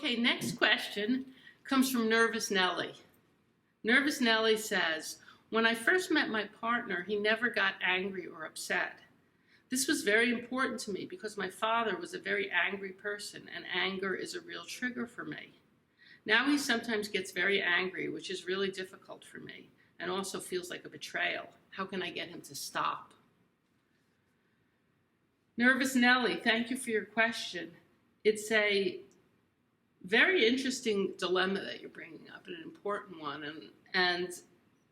Okay, next question comes from Nervous Nellie. Nervous Nellie says, when I first met my partner, he never got angry or upset. This was very important to me because my father was a very angry person, and anger is a real trigger for me. Now he sometimes gets very angry, which is really difficult for me, and also feels like a betrayal. How can I get him to stop? Nervous Nellie, thank you for your question. It's a very interesting dilemma that you're bringing up, an important one, and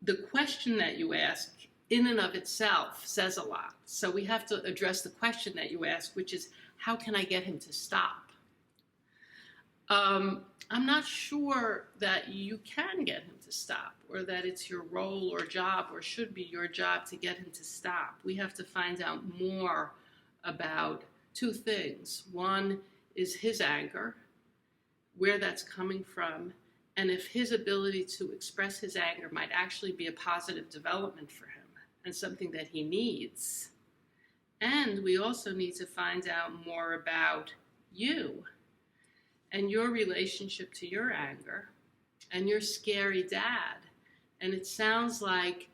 the question that you ask in and of itself says a lot. So we have to address the question that you ask, which is, how can I get him to stop? I'm not sure that you can get him to stop, or that it's your role or job, or should be your job to get him to stop. We have to find out more about two things. One is his anger, where that's coming from, and if his ability to express his anger might actually be a positive development for him and something that he needs. And we also need to find out more about you and your relationship to your anger and your scary dad. And it sounds like,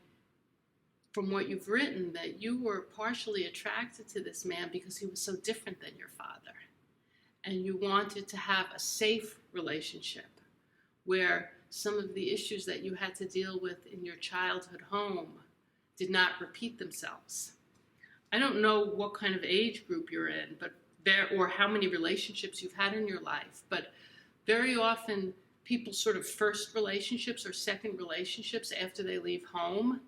from what you've written, that you were partially attracted to this man because he was so different than your father. And you wanted to have a safe relationship where some of the issues that you had to deal with in your childhood home did not repeat themselves. I don't know what kind of age group you're in, or how many relationships you've had in your life, but very often people sort of first relationships or second relationships after they leave home,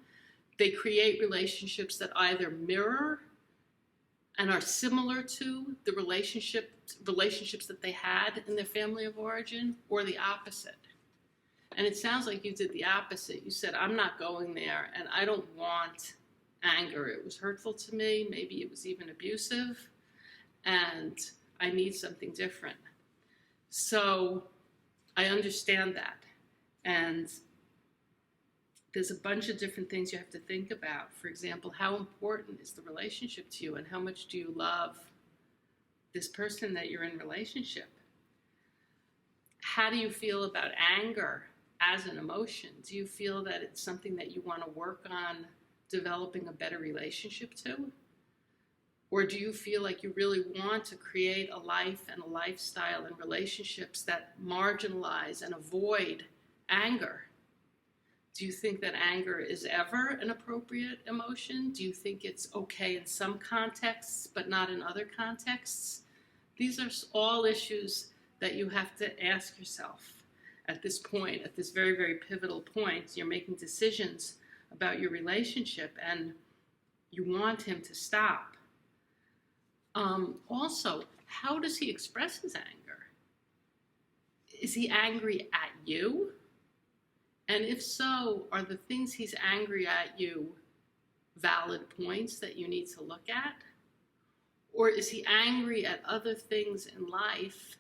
they create relationships that either mirror and are similar to the relationships that they had in their family of origin, or the opposite. And it sounds like you did the opposite. You said, I'm not going there, and I don't want anger. It was hurtful to me. Maybe it was even abusive, and I need something different. So I understand that. And there's a bunch of different things you have to think about. For example, how important is the relationship to you, and how much do you love this person that you're in relationship? How do you feel about anger as an emotion? Do you feel that it's something that you want to work on developing a better relationship to? Or do you feel like you really want to create a life and a lifestyle and relationships that marginalize and avoid anger? Do you think that anger is ever an appropriate emotion? Do you think it's okay in some contexts but not in other contexts? These are all issues that you have to ask yourself at this point, at this very, very pivotal point. You're making decisions about your relationship, and you want him to stop. Also, how does he express his anger? Is he angry at you? And if so, are the things he's angry at you valid points that you need to look at? Or is he angry at other things in life,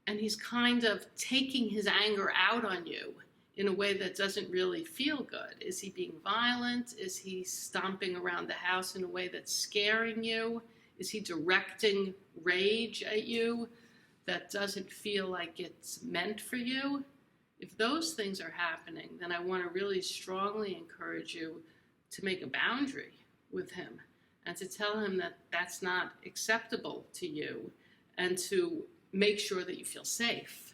and he's kind of taking his anger out on you in a way that doesn't really feel good? Is he being violent? Is he stomping around the house in a way that's scaring you? Is he directing rage at you that doesn't feel like it's meant for you? If those things are happening, then I want to really strongly encourage you to make a boundary with him and to tell him that that's not acceptable to you, and to make sure that you feel safe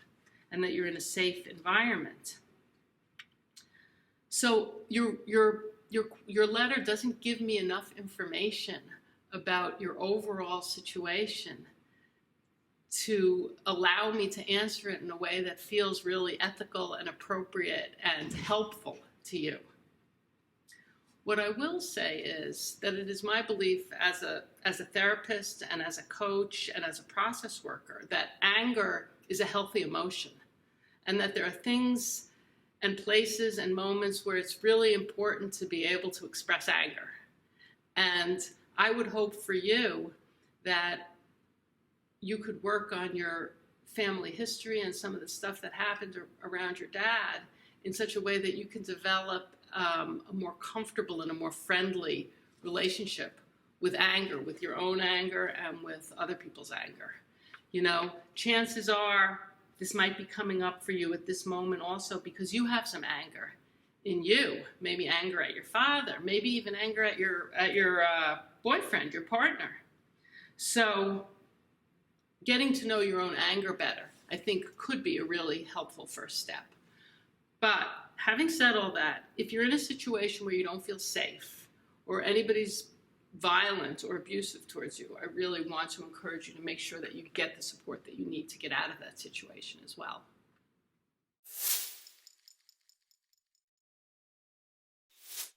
and that you're in a safe environment. So your letter doesn't give me enough information about your overall situation to allow me to answer it in a way that feels really ethical and appropriate and helpful to you. What I will say is that it is my belief as a therapist and as a coach and as a process worker that anger is a healthy emotion, and that there are things and places and moments where it's really important to be able to express anger. And I would hope for you that you could work on your family history and some of the stuff that happened around your dad in such a way that you can develop a more comfortable and a more friendly relationship with anger, with your own anger and with other people's anger. You know, chances are This might be coming up for you at this moment also because you have some anger in you. Maybe anger at your father, maybe even anger at your boyfriend, your partner. So getting to know your own anger better, I think, could be a really helpful first step. But having said all that, if you're in a situation where you don't feel safe or anybody's violent or abusive towards you, I really want to encourage you to make sure that you get the support that you need to get out of that situation as well.